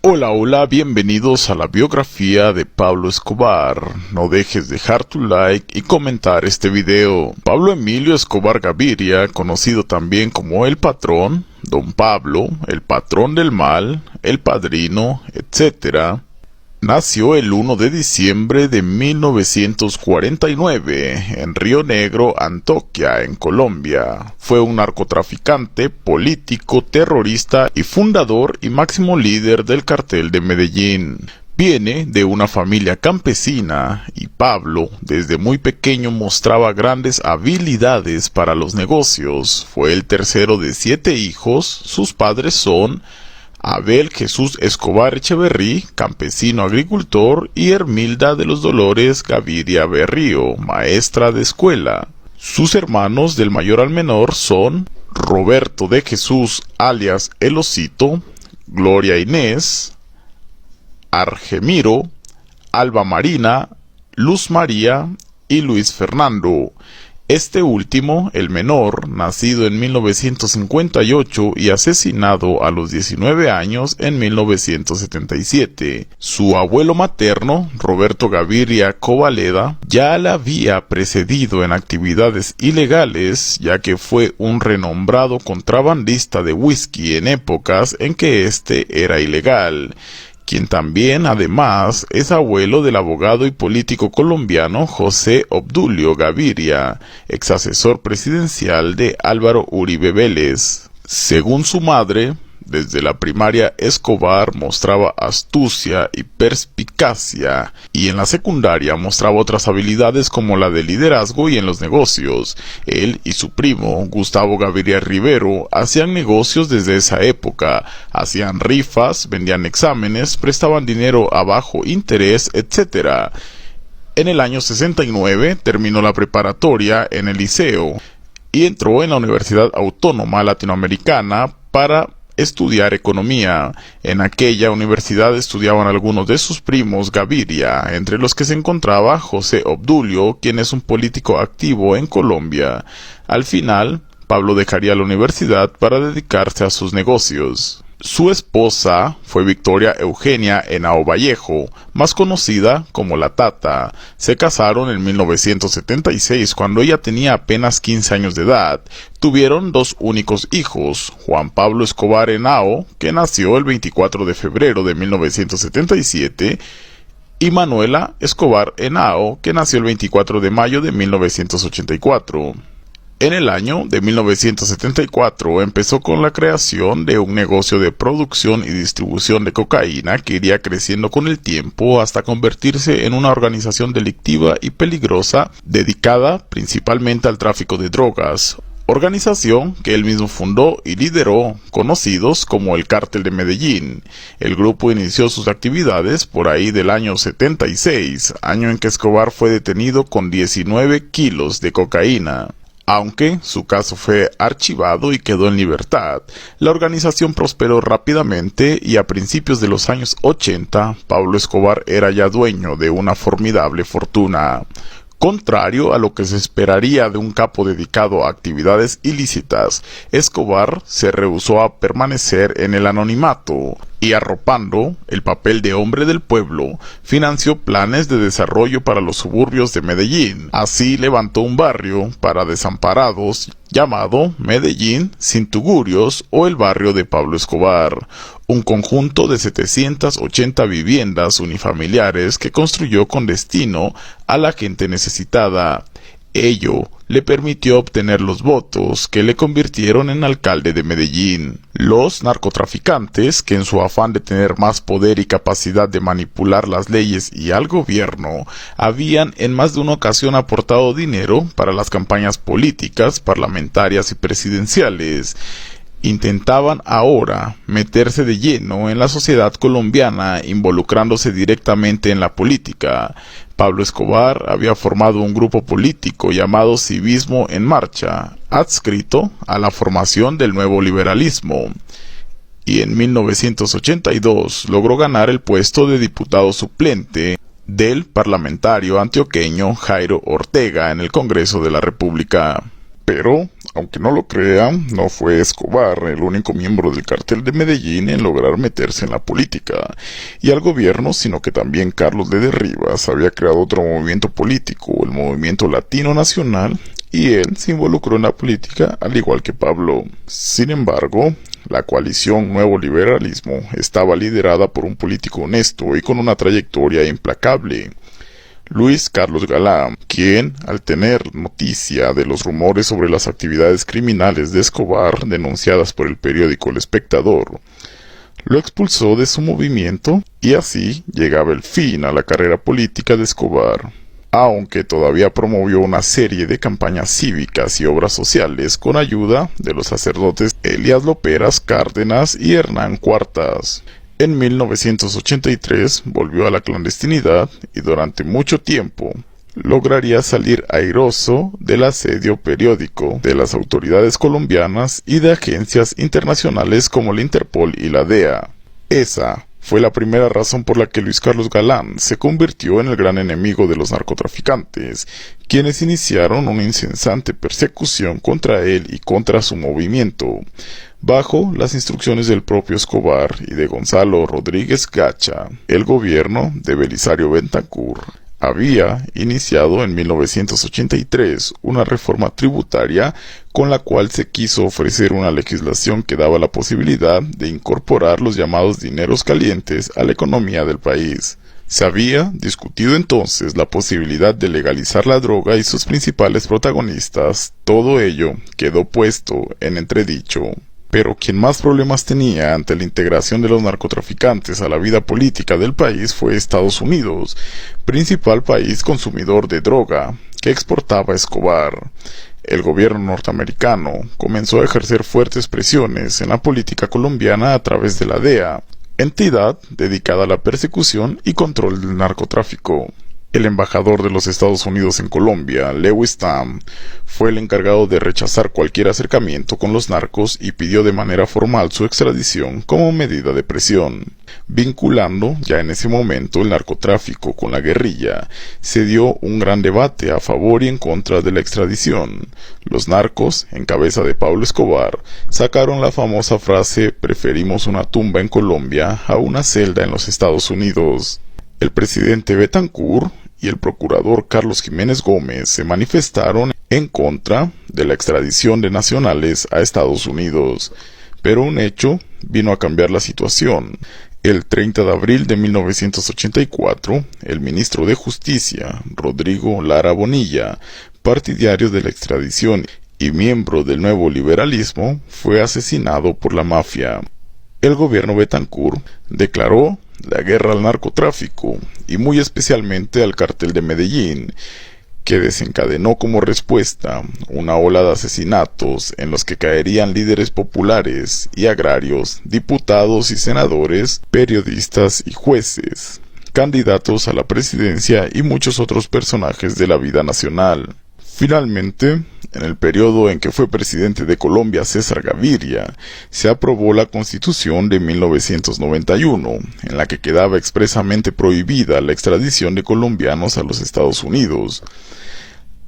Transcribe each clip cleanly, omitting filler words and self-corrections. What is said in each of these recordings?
Hola, hola, bienvenidos a la biografía de Pablo Escobar. No dejes dejar tu like y comentar este video. Pablo Emilio Escobar Gaviria, conocido también como El Patrón, Don Pablo, el Patrón del Mal, El Padrino, etc., nació el 1 de diciembre de 1949 en Río Negro, Antioquia, en Colombia. Fue un narcotraficante, político, terrorista y fundador y máximo líder del cartel de Medellín. Viene de una familia campesina y Pablo desde muy pequeño mostraba grandes habilidades para los negocios. Fue el tercero de 7 hijos. Sus padres son Abel Jesús Escobar Echeverrí, campesino agricultor, y Hermilda de los Dolores Gaviria Berrío, maestra de escuela. Sus hermanos del mayor al menor son Roberto de Jesús alias El Osito, Gloria Inés, Argemiro, Alba Marina, Luz María y Luis Fernando. Este último, el menor, nacido en 1958 y asesinado a los 19 años en 1977. Su abuelo materno, Roberto Gaviria Covaleda, ya la había precedido en actividades ilegales, ya que fue un renombrado contrabandista de whisky en épocas en que este era ilegal, quien también, además, es abuelo del abogado y político colombiano José Obdulio Gaviria, ex asesor presidencial de Álvaro Uribe Vélez. Según su madre, desde la primaria Escobar mostraba astucia y perspicacia, y en la secundaria mostraba otras habilidades como la de liderazgo y en los negocios. Él y su primo, Gustavo Gaviria Rivero, hacían negocios desde esa época, hacían rifas, vendían exámenes, prestaban dinero a bajo interés, etc. En el año 69 terminó la preparatoria en el liceo y entró en la Universidad Autónoma Latinoamericana para estudiar economía. En aquella universidad estudiaban algunos de sus primos Gaviria, entre los que se encontraba José Obdulio, quien es un político activo en Colombia. Al final, Pablo dejaría la universidad para dedicarse a sus negocios. Su esposa fue Victoria Eugenia Henao Vallejo, más conocida como La Tata. Se casaron en 1976 cuando ella tenía apenas 15 años de edad. Tuvieron 2 únicos hijos, Juan Pablo Escobar Henao, que nació el 24 de febrero de 1977, y Manuela Escobar Henao, que nació el 24 de mayo de 1984. En el año de 1974 empezó con la creación de un negocio de producción y distribución de cocaína que iría creciendo con el tiempo hasta convertirse en una organización delictiva y peligrosa dedicada principalmente al tráfico de drogas, organización que él mismo fundó y lideró, conocidos como el Cártel de Medellín. El grupo inició sus actividades por ahí del año 76, año en que Escobar fue detenido con 19 kilos de cocaína. Aunque su caso fue archivado y quedó en libertad, la organización prosperó rápidamente y a principios de los años 80, Pablo Escobar era ya dueño de una formidable fortuna. Contrario a lo que se esperaría de un capo dedicado a actividades ilícitas, Escobar se rehusó a permanecer en el anonimato y, arropando el papel de hombre del pueblo, financió planes de desarrollo para los suburbios de Medellín. Así levantó un barrio para desamparados llamado Medellín Sin Tugurios, o el barrio de Pablo Escobar, un conjunto de 780 viviendas unifamiliares que construyó con destino a la gente necesitada. Ello le permitió obtener los votos que le convirtieron en alcalde de Medellín. Los narcotraficantes, que en su afán de tener más poder y capacidad de manipular las leyes y al gobierno, habían en más de una ocasión aportado dinero para las campañas políticas, parlamentarias y presidenciales, intentaban ahora meterse de lleno en la sociedad colombiana, involucrándose directamente en la política. Pablo Escobar había formado un grupo político llamado Civismo en Marcha, adscrito a la formación del nuevo liberalismo, y en 1982 logró ganar el puesto de diputado suplente del parlamentario antioqueño Jairo Ortega en el Congreso de la República. Pero Aunque no lo crean, no fue Escobar el único miembro del cartel de Medellín en lograr meterse en la política y al gobierno, sino que también Carlos de Rivas había creado otro movimiento político, el Movimiento Latino Nacional, y él se involucró en la política al igual que Pablo. Sin embargo, la coalición Nuevo Liberalismo estaba liderada por un político honesto y con una trayectoria implacable, Luis Carlos Galán, quien, al tener noticia de los rumores sobre las actividades criminales de Escobar denunciadas por el periódico El Espectador, lo expulsó de su movimiento y así llegaba el fin a la carrera política de Escobar, aunque todavía promovió una serie de campañas cívicas y obras sociales con ayuda de los sacerdotes Elías Loperas Cárdenas y Hernán Cuartas. En 1983 volvió a la clandestinidad y durante mucho tiempo lograría salir airoso del asedio periódico de las autoridades colombianas y de agencias internacionales como la Interpol y la DEA. Esa fue la primera razón por la que Luis Carlos Galán se convirtió en el gran enemigo de los narcotraficantes, quienes iniciaron una incesante persecución contra él y contra su movimiento, bajo las instrucciones del propio Escobar y de Gonzalo Rodríguez Gacha. El gobierno de Belisario Betancur había iniciado en 1983 una reforma tributaria con la cual se quiso ofrecer una legislación que daba la posibilidad de incorporar los llamados dineros calientes a la economía del país. Se había discutido entonces la posibilidad de legalizar la droga y sus principales protagonistas. Todo ello quedó puesto en entredicho. Pero quien más problemas tenía ante la integración de los narcotraficantes a la vida política del país fue Estados Unidos, principal país consumidor de droga que exportaba Escobar. El gobierno norteamericano comenzó a ejercer fuertes presiones en la política colombiana a través de la DEA, entidad dedicada a la persecución y control del narcotráfico. El embajador de los Estados Unidos en Colombia, Lewis Tam, fue el encargado de rechazar cualquier acercamiento con los narcos y pidió de manera formal su extradición como medida de presión. Vinculando ya en ese momento el narcotráfico con la guerrilla, se dio un gran debate a favor y en contra de la extradición. Los narcos, en cabeza de Pablo Escobar, sacaron la famosa frase «preferimos una tumba en Colombia a una celda en los Estados Unidos». El presidente Betancur y el procurador Carlos Jiménez Gómez se manifestaron en contra de la extradición de nacionales a Estados Unidos, pero un hecho vino a cambiar la situación. El 30 de abril de 1984, el ministro de Justicia, Rodrigo Lara Bonilla, partidario de la extradición y miembro del Nuevo Liberalismo, fue asesinado por la mafia. El gobierno Betancur declaró la guerra al narcotráfico y muy especialmente al cartel de Medellín, que desencadenó como respuesta una ola de asesinatos en los que caerían líderes populares y agrarios, diputados y senadores, periodistas y jueces, candidatos a la presidencia y muchos otros personajes de la vida nacional. Finalmente, en el periodo en que fue presidente de Colombia César Gaviria, se aprobó la Constitución de 1991, en la que quedaba expresamente prohibida la extradición de colombianos a los Estados Unidos.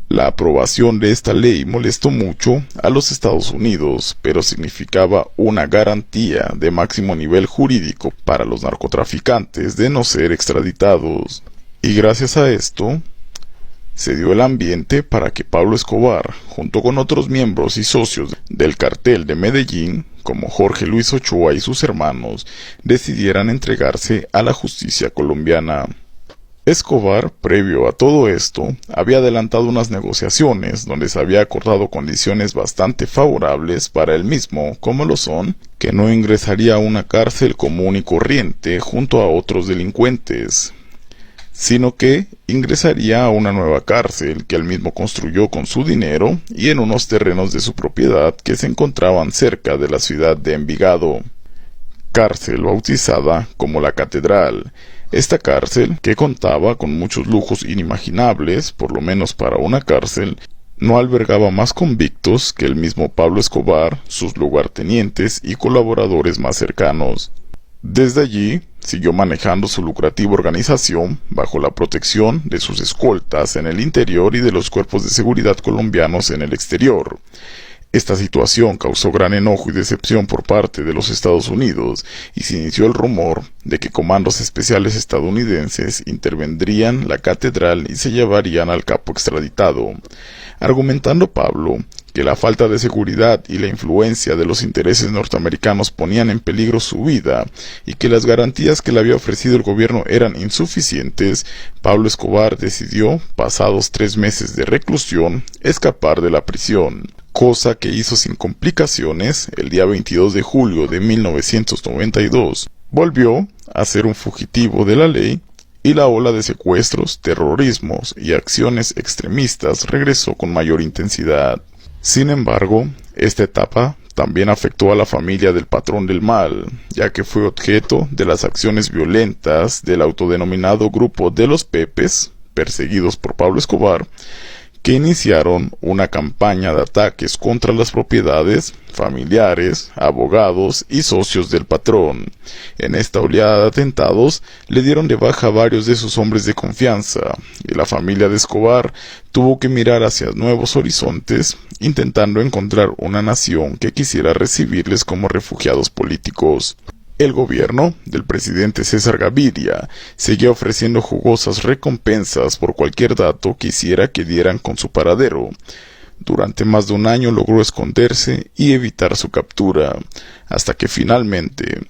La aprobación de esta ley molestó mucho a los Estados Unidos, pero significaba una garantía de máximo nivel jurídico para los narcotraficantes de no ser extraditados. Y gracias a esto, se dio el ambiente para que Pablo Escobar, junto con otros miembros y socios del cartel de Medellín, como Jorge Luis Ochoa y sus hermanos, decidieran entregarse a la justicia colombiana. Escobar, previo a todo esto, había adelantado unas negociaciones donde se había acordado condiciones bastante favorables para él mismo, como lo son, que no ingresaría a una cárcel común y corriente junto a otros delincuentes, sino que ingresaría a una nueva cárcel que él mismo construyó con su dinero y en unos terrenos de su propiedad que se encontraban cerca de la ciudad de Envigado. Cárcel bautizada como la Catedral. Esta cárcel, que contaba con muchos lujos inimaginables, por lo menos para una cárcel, no albergaba más convictos que el mismo Pablo Escobar, sus lugartenientes y colaboradores más cercanos. Desde allí, siguió manejando su lucrativa organización bajo la protección de sus escoltas en el interior y de los cuerpos de seguridad colombianos en el exterior. Esta situación causó gran enojo y decepción por parte de los Estados Unidos y se inició el rumor de que comandos especiales estadounidenses intervendrían la catedral y se llevarían al capo extraditado, argumentando Pablo que la falta de seguridad y la influencia de los intereses norteamericanos ponían en peligro su vida y que las garantías que le había ofrecido el gobierno eran insuficientes. Pablo Escobar decidió, pasados 3 meses de reclusión, escapar de la prisión, cosa que hizo sin complicaciones. El día 22 de julio de 1992 volvió a ser un fugitivo de la ley y la ola de secuestros, terrorismos y acciones extremistas regresó con mayor intensidad. Sin embargo, esta etapa también afectó a la familia del patrón del mal, ya que fue objeto de las acciones violentas del autodenominado grupo de los Pepes, perseguidos por Pablo Escobar, que iniciaron una campaña de ataques contra las propiedades, familiares, abogados y socios del patrón. En esta oleada de atentados le dieron de baja a varios de sus hombres de confianza, y la familia de Escobar tuvo que mirar hacia nuevos horizontes, intentando encontrar una nación que quisiera recibirles como refugiados políticos. El gobierno del presidente César Gaviria seguía ofreciendo jugosas recompensas por cualquier dato que hiciera que dieran con su paradero. Durante más de un año logró esconderse y evitar su captura, hasta que finalmente,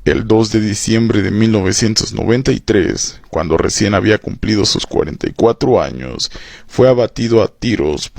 el 2 de diciembre de 1993, cuando recién había cumplido sus 44 años, fue abatido a tiros